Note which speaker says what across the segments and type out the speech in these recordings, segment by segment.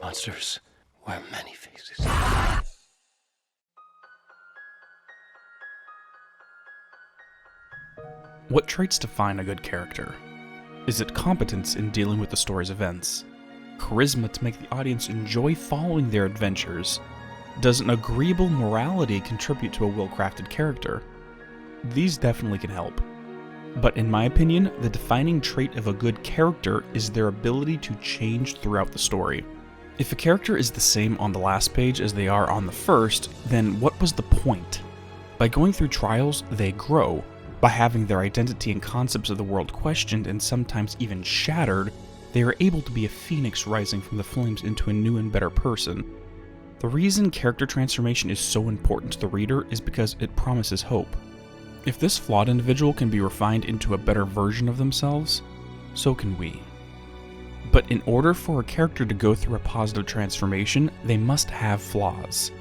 Speaker 1: Monsters wear many faces.
Speaker 2: What traits define a good character? Is it competence in dealing with the story's events? Charisma to make the audience enjoy following their adventures? Does an agreeable morality contribute to a well-crafted character? These definitely can help. But in my opinion, the defining trait of a good character is their ability to change throughout the story. If a character is the same on the last page as they are on the first, then what was the point? By going through trials, they grow. By having their identity and concepts of the world questioned and sometimes even shattered, they are able to be a phoenix rising from the flames into a new and better person. The reason character transformation is so important to the reader is because it promises hope. If this flawed individual can be refined into a better version of themselves, so can we. But in order for a character to go through a positive transformation, they must have flaws.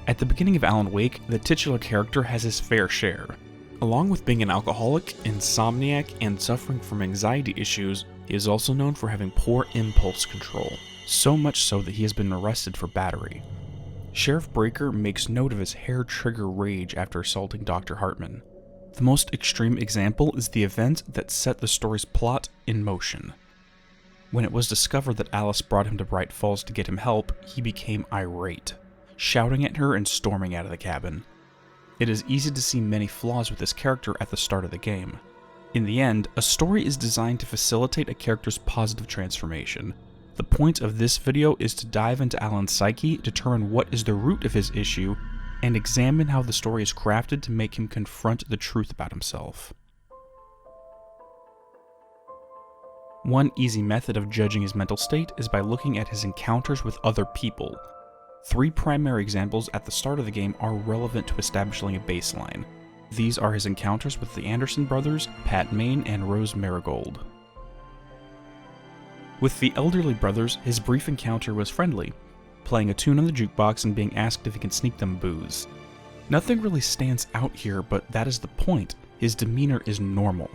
Speaker 2: At the beginning of Alan Wake, the titular character has his fair share. Along with being an alcoholic, insomniac, and suffering from anxiety issues, he is also known for having poor impulse control, so much so that he has been arrested for battery. Sheriff Breaker makes note of his hair-trigger rage after assaulting Dr. Hartman. The most extreme example is the event that set the story's plot in motion. When it was discovered that Alice brought him to Bright Falls to get him help, he became irate, shouting at her and storming out of the cabin. It is easy to see many flaws with this character at the start of the game. In the end, a story is designed to facilitate a character's positive transformation. The point of this video is to dive into Alan's psyche, determine what is the root of his issue, and examine how the story is crafted to make him confront the truth about himself. One easy method of judging his mental state is by looking at his encounters with other people. 3 primary examples at the start of the game are relevant to establishing a baseline. These are his encounters with the Anderson brothers, Pat Maine, and Rose Marigold. With the elderly brothers, his brief encounter was friendly, playing a tune on the jukebox and being asked if he can sneak them booze. Nothing really stands out here, but that is the point. His demeanor is normal.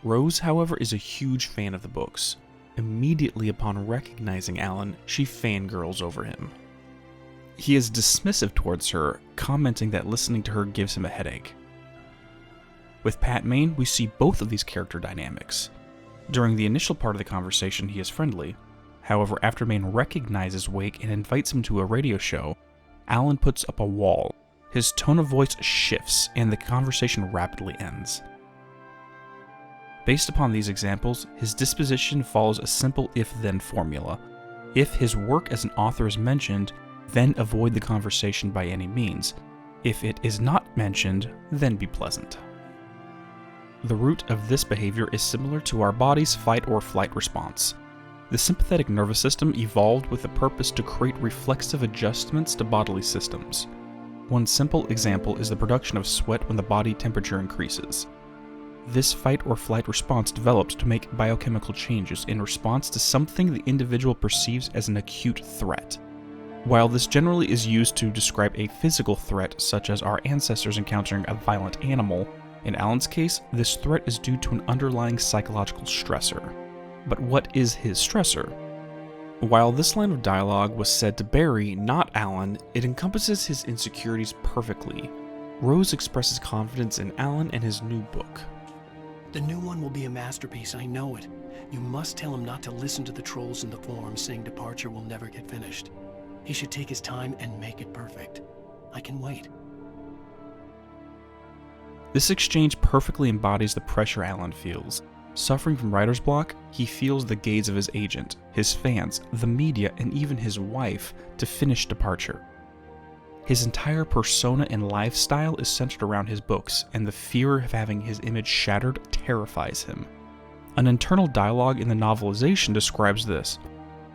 Speaker 2: Rose, however, is a huge fan of the books. Immediately upon recognizing Alan, she fangirls over him. He is dismissive towards her, commenting that listening to her gives him a headache. With Pat Maine, we see both of these character dynamics. During the initial part of the conversation, he is friendly. However, after Maine recognizes Wake and invites him to a radio show, Alan puts up a wall. His tone of voice shifts, and the conversation rapidly ends. Based upon these examples, his disposition follows a simple if-then formula. If his work as an author is mentioned, then avoid the conversation by any means. If it is not mentioned, then be pleasant. The root of this behavior is similar to our body's fight or flight response. The sympathetic nervous system evolved with the purpose to create reflexive adjustments to bodily systems. One simple example is the production of sweat when the body temperature increases. This fight or flight response develops to make biochemical changes in response to something the individual perceives as an acute threat. While this generally is used to describe a physical threat, such as our ancestors encountering a violent animal, in Alan's case, this threat is due to an underlying psychological stressor. But what is his stressor? While this line of dialogue was said to Barry, not Alan, it encompasses his insecurities perfectly. Rose expresses confidence in Alan and his new book.
Speaker 3: The new one will be a masterpiece, I know it. You must tell him not to listen to the trolls in the forums saying Departure will never get finished. He should take his time and make it perfect. I can wait.
Speaker 2: This exchange perfectly embodies the pressure Alan feels. Suffering from writer's block, he feels the gaze of his agent, his fans, the media, and even his wife to finish Departure. His entire persona and lifestyle is centered around his books, and the fear of having his image shattered terrifies him. An internal dialogue in the novelization describes this.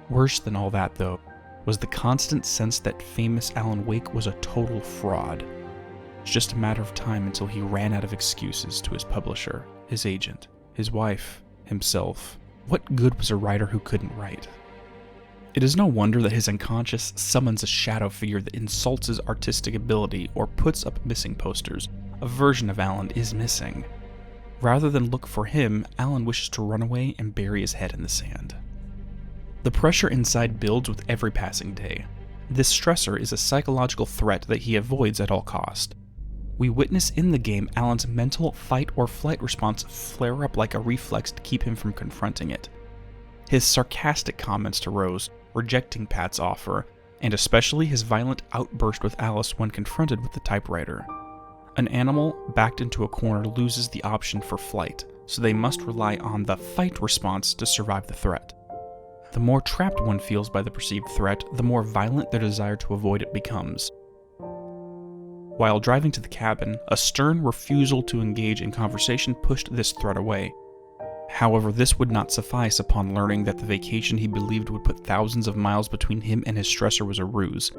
Speaker 2: Worse than all that, though, was the constant sense that famous Alan Wake was a total fraud. It's just a matter of time until he ran out of excuses to his publisher, his agent, his wife, himself. What good was a writer who couldn't write? It is no wonder that his unconscious summons a shadow figure that insults his artistic ability or puts up missing posters. A version of Alan is missing. Rather than look for him, Alan wishes to run away and bury his head in the sand. The pressure inside builds with every passing day. This stressor is a psychological threat that he avoids at all cost. We witness in the game Alan's mental fight or flight response flare up like a reflex to keep him from confronting it. His sarcastic comments to Rose, rejecting Pat's offer, and especially his violent outburst with Alice when confronted with the typewriter. An animal backed into a corner loses the option for flight, so they must rely on the fight response to survive the threat. The more trapped one feels by the perceived threat, the more violent their desire to avoid it becomes. While driving to the cabin, a stern refusal to engage in conversation pushed this threat away. However, this would not suffice upon learning that the vacation he believed would put thousands of miles between him and his stressor was a ruse.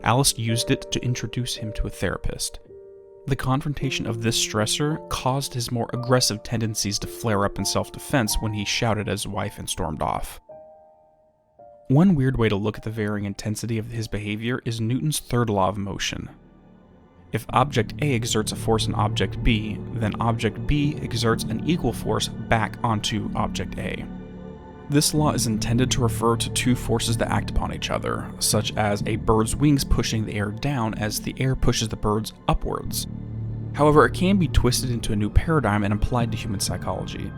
Speaker 2: Alice used it to introduce him to a therapist. The confrontation of this stressor caused his more aggressive tendencies to flare up in self-defense when he shouted at his wife and stormed off. One weird way to look at the varying intensity of his behavior is Newton's third law of motion. If object A exerts a force on object B, then object B exerts an equal force back onto object A. This law is intended to refer to two forces that act upon each other, such as a bird's wings pushing the air down as the air pushes the birds upwards. However, it can be twisted into a new paradigm and applied to human psychology.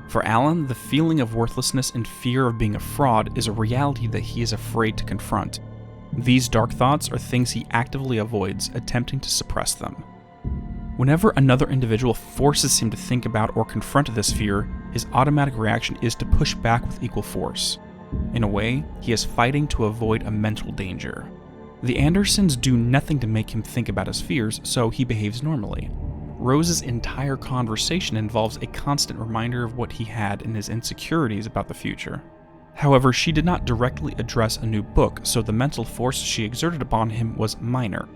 Speaker 2: For Alan, the feeling of worthlessness and fear of being a fraud is a reality that he is afraid to confront. These dark thoughts are things he actively avoids, attempting to suppress them. Whenever another individual forces him to think about or confront this fear, his automatic reaction is to push back with equal force. In a way, he is fighting to avoid a mental danger. The Andersons do nothing to make him think about his fears, so he behaves normally. Rose's entire conversation involves a constant reminder of what he had and his insecurities about the future. However, she did not directly address a new book, so the mental force she exerted upon him was minor.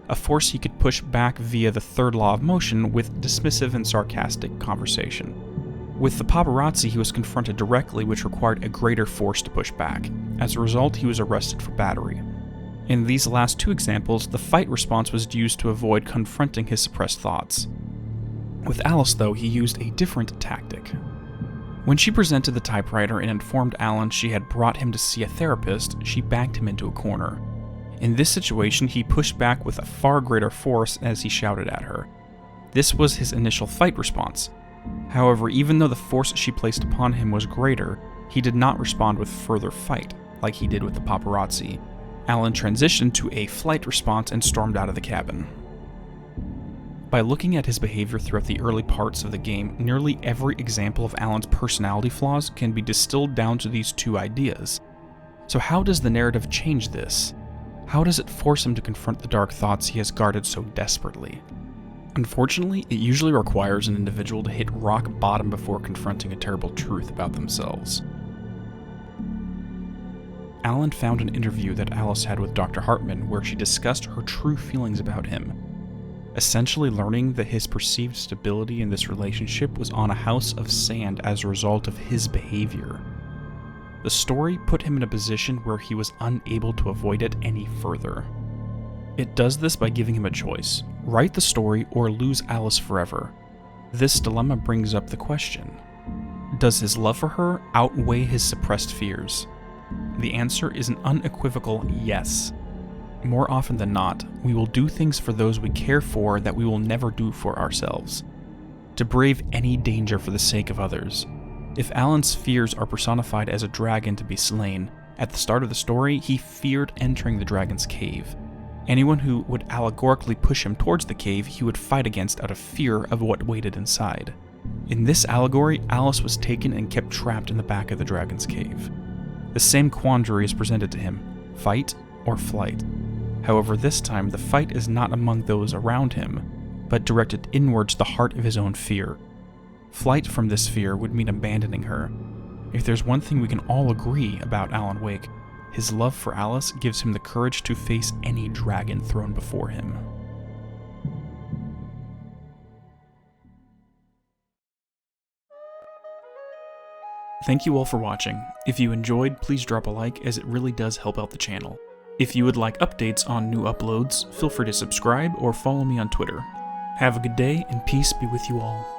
Speaker 2: A force he could push back via the third law of motion with dismissive and sarcastic conversation. With the paparazzi, he was confronted directly, which required a greater force to push back. As a result, he was arrested for battery. In these last two examples, the fight response was used to avoid confronting his suppressed thoughts. With Alice, though, he used a different tactic. When she presented the typewriter and informed Alan she had brought him to see a therapist, she backed him into a corner. In this situation, he pushed back with a far greater force as he shouted at her. This was his initial fight response. However, even though the force she placed upon him was greater, he did not respond with further fight, like he did with the paparazzi. Alan transitioned to a flight response and stormed out of the cabin. By looking at his behavior throughout the early parts of the game, nearly every example of Alan's personality flaws can be distilled down to these two ideas. So how does the narrative change this? How does it force him to confront the dark thoughts he has guarded so desperately? Unfortunately, it usually requires an individual to hit rock bottom before confronting a terrible truth about themselves. Alan found an interview that Alice had with Dr. Hartman where she discussed her true feelings about him, essentially learning that his perceived stability in this relationship was on a house of sand as a result of his behavior. The story put him in a position where he was unable to avoid it any further. It does this by giving him a choice: write the story or lose Alice forever. This dilemma brings up the question: does his love for her outweigh his suppressed fears? The answer is an unequivocal yes. More often than not, we will do things for those we care for that we will never do for ourselves, to brave any danger for the sake of others. If Alan's fears are personified as a dragon to be slain, at the start of the story, he feared entering the dragon's cave. Anyone who would allegorically push him towards the cave, he would fight against out of fear of what waited inside. In this allegory, Alice was taken and kept trapped in the back of the dragon's cave. The same quandary is presented to him: fight or flight. However, this time the fight is not among those around him, but directed inwards the heart of his own fear. Flight from this fear would mean abandoning her. If there's one thing we can all agree about Alan Wake, his love for Alice gives him the courage to face any dragon thrown before him. Thank you all for watching. If you enjoyed, please drop a like, as it really does help out the channel. If you would like updates on new uploads, feel free to subscribe or follow me on Twitter. Have a good day, and peace be with you all.